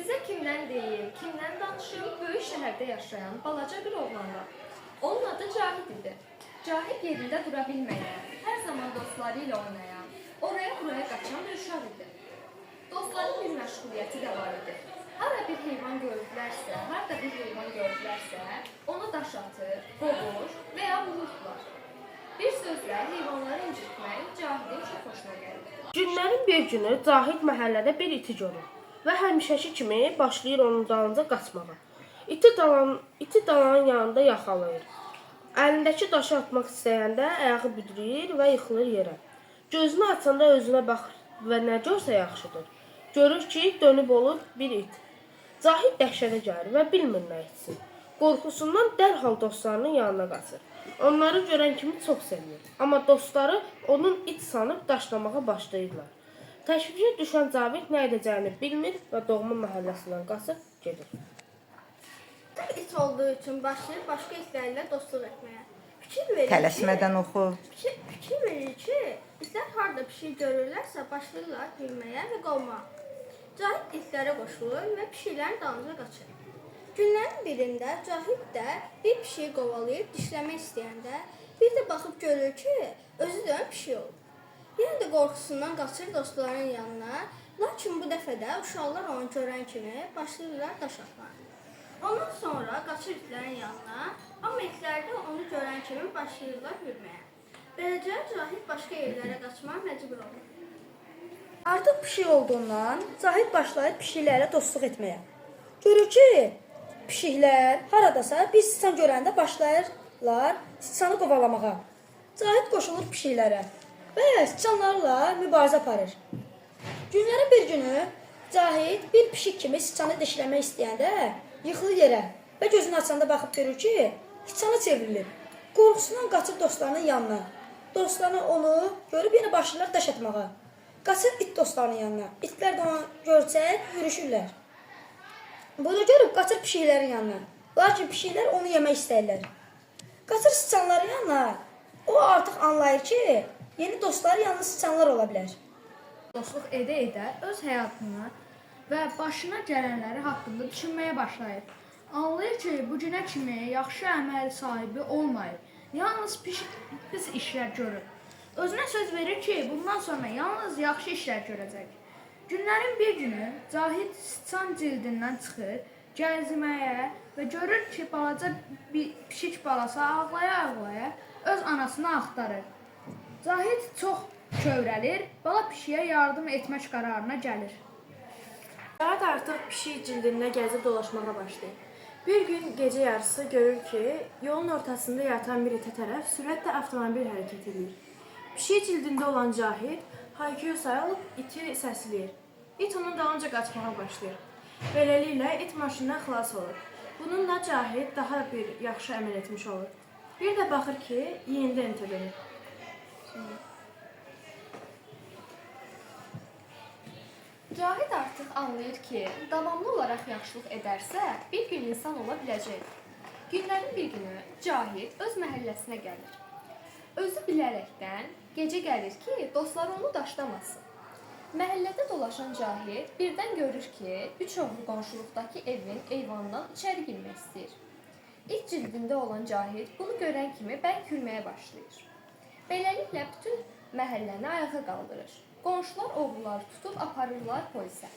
Sizə kimdən deyim, kimdən danışım? Böyük şəhərdə yaşayan balaca bir oğlan var. Onun adı Cahid idi. Cahid yerində dura bilməyən, hər zaman dostları ilə oynayan, oraya-buraya qaçan bir uşaq idi. Dostların bir məşğuliyyəti də var idi. Hara bir heyvan gördülərsə, ona daş atır, boğur və ya vururdular. Bir sözlə heyvanları incitmək Cahidin çox xoşuna gəldi. Günlərin bir günü Cahid məhəllədə bir iti görür və həmişəki kimi başlayır onun dalınca qaçmağa. İti dalanın yanında yaxalayır. Əlindəki daşı atmaq istəyəndə ayağı büdrəyir və yıxılır yerə. Gözünü açanda özünə baxır və nə görsə yaxşıdır. Görür ki, dönüb olur bir it. Cahid dəhşətə gəlir və bilmir nə etsin. Qorxusundan dərhal dostlarının yanına qaçır. Onları görən kimi çox sevinir. Amma dostları onun it sanıb daşlamağa başlayırlar. Təşvişə düşən Cahid nə edəcəyini bilmir və doğma məhəlləsindən qaçıb gedir. İt olduğu üçün başlayır başqa itlərlə dostluq etməyə. Tələsmədən oxu. Fikir verir ki, itlər harada pişik görürlərsə başlayırlar hürməyə və qovmağa. Cahid itlərə qoşulur və pişiklərin dalınca qaçır. Günlərin birində Cahid də bir pişiyi qovalayıb dişləmək istəyəndə bir də baxıb görür ki, özü də pişik olur. Yenə də qorxusundan qaçır dostlarının yanına, lakin bu dəfə də uşaqlar onu görən kimi başlayırlar daş atmağa. Ondan sonra qaçır itlərin yanına, amma itlər də onu görən kimi başlayırlar hürməyə. Beləcə Cahid başqa yerlərə qaçmağa məcbur olur. Artıq pişik olduğundan Cahid başlayır pişiklərlə dostluq etməyə. Görür ki, pişiklər haradasa bir siçan görəndə başlayırlar siçanı qovalamağa. Cahid qoşulur pişiklərə və siçanlarla mübarizə aparır. Günlərin bir günü Cahid bir pişik kimi siçanı dişləmək istəyəndə yıxılır yerə və gözünü açanda baxıb görür ki, siçana çevrilir. Qorxusundan qaçır dostlarının yanına. Dostları onu görüb yenə başlayırlar daş atmağa. Qaçır it dostlarının yanına. İtlər də onu görsək yürüşürlər. Bunu görüb qaçır pişiklərin yanına. Lakin pişiklər onu yemək istəyirlər. Qaçır siçanların yanına. O artıq anlayır ki, yeni dostları yalnız siçanlar ola bilər. Dostluq edə-edə öz həyatını və başına gələnləri haqqında düşünməyə başlayır. Anlayır ki, bu günə kimi yaxşı əməl sahibi olmayıb. Yalnız pis işlər görür. Özünə söz verir ki, bundan sonra yalnız yaxşı işlər görəcək. Günlərin bir günü Cahid siçan cildindən çıxır, gəzməyə və görür ki, balaca bir pişik balası ağlaya-ağlaya öz anasını axtarır. Cahid çox kövrəlir, bala pişiyə yardım etmək qərarına gəlir. Cahid artıq pişik cildində gəzib dolaşmağa başlayır. Bir gün gecə yarısı görür ki, yolun ortasında yatan bir itə tərəf sürətlə avtomobil hərəkət edir. Pişik cildində olan Cahid hayküyü sayılıb iti səsləyir. İt onun dalınca qaçmağa başlayır. Beləliklə it maşından xilas olur. Bununla Cahid daha bir yaxşı əməl etmiş olur. Bir də baxır ki, yenidən itə verir. Cahid artıq anlayır ki, davamlı olaraq yaxşılıq edərsə, bir gün insan ola biləcək. Günlərin bir günü Cahid öz məhəlləsinə gəlir. Özü bilərəkdən gecə gəlir ki, dostları onu daşlamasın. Məhəllədə dolaşan Cahid birdən görür ki, üç oğlu qonşuluqdakı evin eyvanından içəri girmək istəyir. İlk cildində olan Cahid bunu görən kimi bərk hürməyə başlayır. Beləliklə bütün məhəlləni ayağa qaldırır. Qonşular oğulları tutub aparırlar polisə.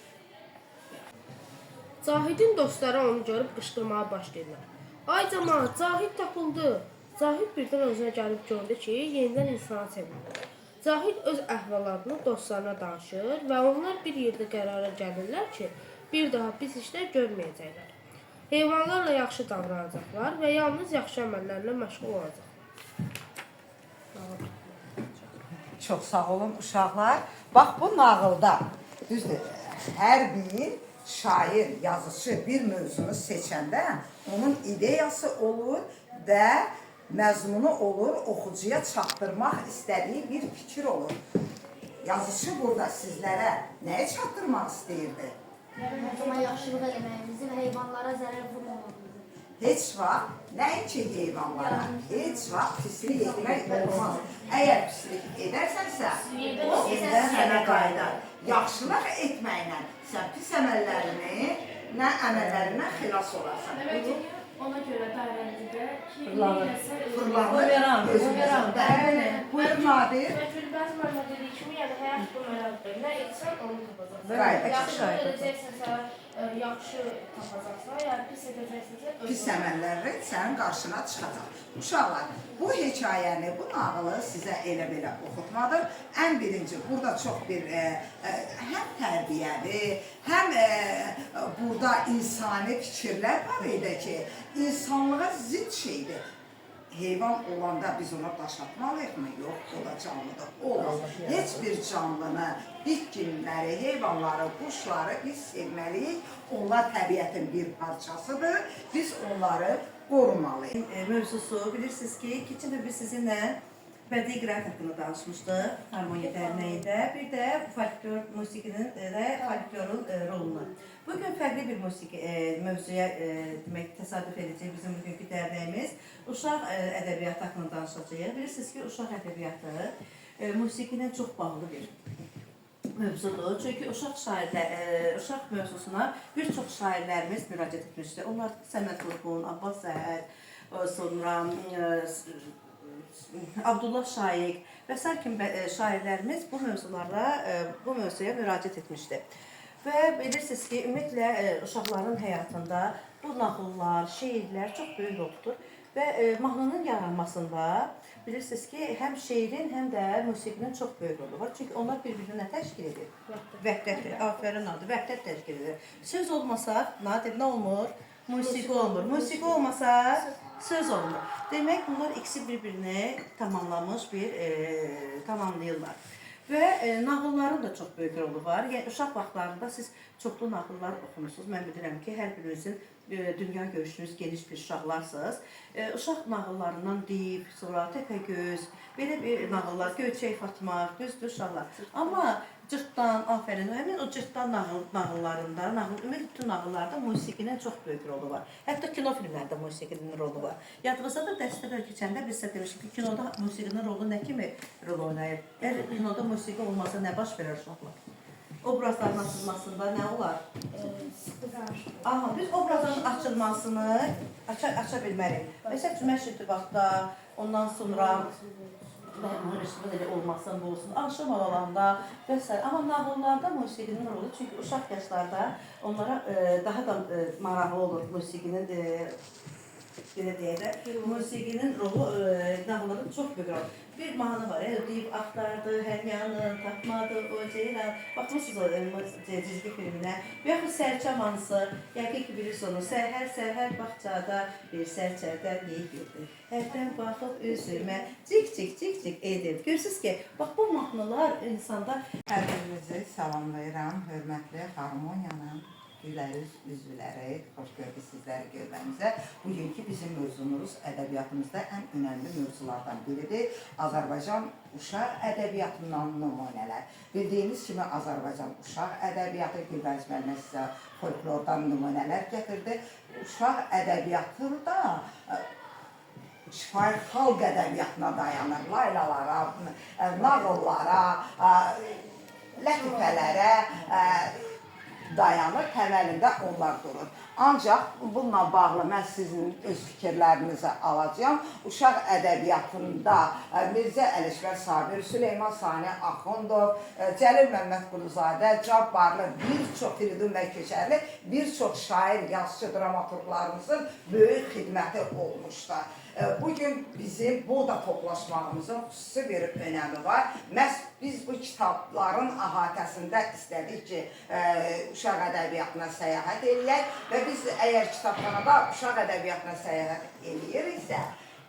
Cahidin dostları onu görüb qışqırmağa başlayırlar. Ay cəmaət, Cahid tapıldı. Cahid birdən özünə gəlib gördü ki, yenidən insana çevrilir. Cahid öz əhvalatını dostlarına danışır və onlar bir yerdə qərara gəlirlər ki, bir daha pis işlər görməyəcəklər. Heyvanlarla yaxşı davranacaqlar və yalnız yaxşı əməllərlə məşğul olacaqlar. Çox sağ olun uşaqlar. Bax bu nağılda, düzdür, hər bir şair, yazıcı bir mövzunu seçəndə onun ideyası olur və məzmunu olur, oxucuya çatdırmaq istədiyi bir fikir olur. Yazıcı burada sizlərə nəyə çatdırmaq istəyirdi? Yarın yaxşılıq eləməyimizi və heyvanlara zərər vurmamamızı. Heç vaxt, nəinki heyvanlara, heç vaxt pislik etmək olmaz. Əgər pislik edərsənsə, o evdən sənə qayıdar. Yaxşılıq etməklə sən pis əməllərini nə əməllərindən xilas olarsan. Demək ki, ona görə dairəmizdə ki, Fırlanır, özümüzdə. Buyur Nadir. Gülbəz müəllimə dediyi kimi, yəni həyat bu mənalıdır. Nə etsən onu tapacaqsan. Qayda Yaxşı edəcəksənsə, yaxşı tapacaqsan, yəni pis edəcəksənsə, Pis əməlləri sənin qarşına çıxacaq. Uşaqlar, bu hekayəni, bu nağılı sizə elə belə oxutmadım. Ən birinci, burada çox bir həm tərbiyəvi, həm burada insani fikirlər var idi ki, insanlığa zidd şeydir. Heyvan olanda biz ona daş atmalıyıq mı? Yox, o da canlıdır. Olmaz. Heç bir canlını, bitkinləri, heyvanları, quşları biz sevməliyik. Onlar təbiətin bir parçasıdır. Biz onları qorumalıyıq. Mövzusu bilirsiniz ki, keçən dəfə biz sizinlə bədii qiraət haqqında danışmışdıq Harmoniya Dərnəyində. Bir də folklor musiqinin və folklorun rolunu. Bugün fərqli bir musiqi mövzuya demək təsadüf edəcək bizim bugünkü dərnəyimiz. Uşaq ədəbiyyatı haqqında danışacağıq. Bilirsiniz ki, uşaq ədəbiyyatı musiqinin çox bağlı bir mövzudur. Çünki uşaq mövzusuna bir çox şairlərimiz müraciət etmişdir. Onlar Səməd Vurğun, Abbas Səhət, sonra Abdullah Şaiq və s. kimi şairlərimiz bu mövzuya müraciət etmişdir. Və bilirsiniz ki, ümumiyyətlə uşaqların həyatında bu nağıllar, şeirlər çox böyük rol tutur. Və mahnının yaranmasında bilirsiniz ki, həm şeirin, həm də musiqinin çox böyük rolu var. Çünki onlar bir-birinə təşkil edir. Vəhdət, afərin adı, vəhdət təşkil edir. Söz olmasa, Nadir, nə olmur? Musiqi olmur. Musiqi olmasa, söz olmur. Demək, bunlar ikisi bir-birini tamamlamış tamamlayırlar. Və nağılların da çox böyük rolu var. Yəni, uşaq vaxtlarında siz çoxlu nağıllar oxumusunuz. Mən bilirəm ki, hər birinizin dünya görüşünüz geniş bir uşaqlarsınız. Uşaq nağıllarından Dib, sonra Təpəgöz, belə bir nağıllar, Göyçək Fatma, düzdür uşaqlar. Amma Cırtdan, afərin, həmin o Cırtdan nağıllarında, ümumiyyətlə bütün nağıllarda musiqinin çox böyük rolu var. Hətta kino filmlərdə musiqinin rolu var. Yadınızda da dərsdə keçəndə biz sizə demişik ki, kinoda musiqinin rolu nə kimi rol oynayır? Əgər kinoda musiqi olmasa nə baş verər uşaqlar? Obrazların açılmasında nə olar? Aha, biz obrazların açılmasını aça bilmərik. Məsələn, Məşridi vaxtda, ondan sonra mühərrişində elə olmasın, bu olsun, axşam alanda və s. Amma nağıllarda musiqinin rolu, çünki uşaq yaşlarda onlara daha da maraqlı olur musiqinin, belə deyək də, musiqinin rolu nağılların çox böyük rol. Bir mahnı var, deyib axtardı, hər yanı, tapmadı, o ceyran. Baxmışsınız o cizgi filminə. Və yaxud Sərçə mahnısı, yəqin ki, bilirsiniz onu. Səhər bağçada bir sərçədən yeyirdi. Hərdən baxıb üzümə cik edir. Görürsünüz ki, bax bu mahnılar insanda... Hər birinizi salamlayıram, hörmətli Harmoniyanın güləriz üzvləri, xoş gördük sizləri görməyimizə. Bugünkü bizim mövzumuz ədəbiyyatımızda ən önəmli mövzulardan biridir. Azərbaycan uşaq ədəbiyyatından nümunələr. Bildiyiniz kimi Azərbaycan uşaq ədəbiyyatı, Gülbəz müəllimə sizə folklordan nümunələr gətirdi. Uşaq ədəbiyyatı da şifahi xalq ədəbiyyatına dayanır. Laylalara, nağıllara, lətifələrə dayanır, təməlində onlar durur. Ancaq bununla bağlı mən sizin öz fikirlərinizi alacağım. Uşaq ədəbiyyatında Mirzə Əlişbər Sabir, Süleyman Sani Axundov, Cəlil Məmməd Quluzadə, Cabbarlı, bir çox Firidun bəy Köçərli, bir çox şair, yazıcı, dramaturqlarımızın böyük xidməti olmuşdur. Bugün bizim burada toplaşmağımızın xüsusi bir önəmi var. Məhz biz bu kitabların ahətəsində istədik ki, uşaq ədəbiyyatına səyahət eləyək və biz əgər kitabxanada uşaq ədəbiyyatına səyahət eləyiriksə,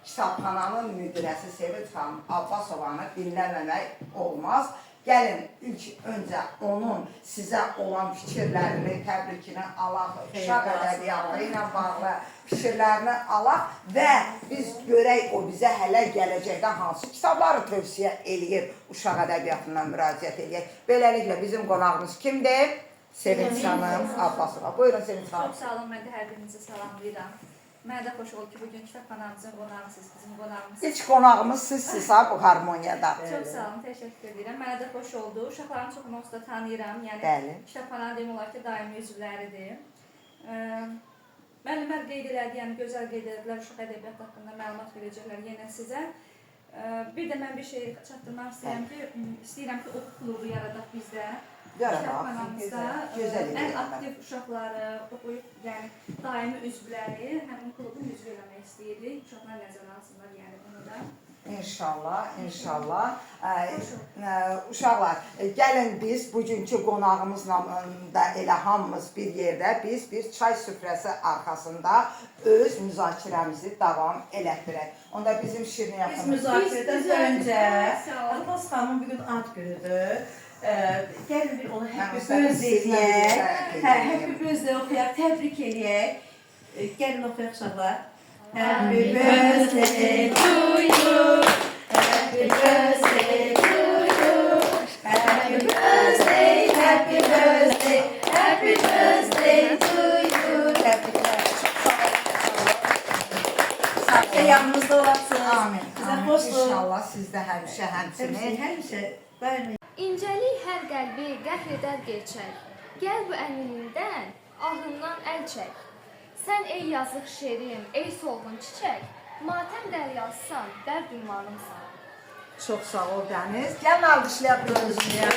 kitabxananın müdirəsi Sevinç xanım Abbasovanı dinləməmək olmaz. Gəlin, ilk öncə onun sizə olan fikirlərini, təbrikini alaq, uşaq ədəbiyyatı ilə bağlı fikirlərini alaq və biz görək o bizə hələ gələcəkdən hansı kitabları tövsiyə eləyir, uşaq ədəbiyyatından müraciət eləyək. Beləliklə, bizim qonağımız kimdir? Sevinç xanım Abbasova. Buyurun Sevinç xanım. Çox sağ olun, mən də hər birinizi salamlayıram. Mənə də xoş oldu ki, bugün kitabxanamızın qonağısınız, bizim qonağımız. İlk qonağımız sizsiniz ha, bu harmoniyada. Çox sağ olun, təşəkkür edirəm. Mənə də xoş oldu. Uşaqların çoxunu onsuz da tanıyıram. Yəni, kitabxananın demək olar ki, daimi üzvləridir. Müəllimlər qeyd elədi, yəni gözəl qeyd elədilər, uşaq ədəbiyyatı haqqında məlumat verəcəklər yenə sizə. Bir də mən bir şey çatdırmaq istəyirəm ki, oxu klubu yaradaq bizdə. Kitabxanamızda ən aktiv uşaqları, oxuyub, yəni daimi üzvləri, həmin klubun üzv eləmək istəyirik. Uşaqlar nəzərə alsınlar, yəni bunu da. İnşallah, inşallah. Uşaqlar, gəlin biz bugünkü qonağımızla da elə hamımız bir yerdə, biz bir çay süfrəsi arxasında öz müzakirəmizi davam elətdirək. Onda bizim Şirniyə Biz xanım. müzakirədən öncə Abbas xanımın bugün ad günüdür. Gəlin bir onu happy birthday deyək. Happy birthday oxuyaq, təbrik eləyək. Gəlin oxuyaq uşaqlar. Happy birthday to you. Happy birthday to you. Happy birthday, happy birthday, happy birthday to you. Sağ yanımızda olasın. Amin. Bizə Amin. xoş olun. İnşallah sizdə həmişə həmçinin. Həmişə daimi. İncəlik hər qəlbi qəhr edər gerçək. Gəl bu əminindən, ahından əl çək. Sən ey yazıq şerim, ey solğun çiçək, matəm dəryasan, dərd ünvanımsan. Çox sağ ol Dəniz. Gəlin alqışlayaq bir özünü.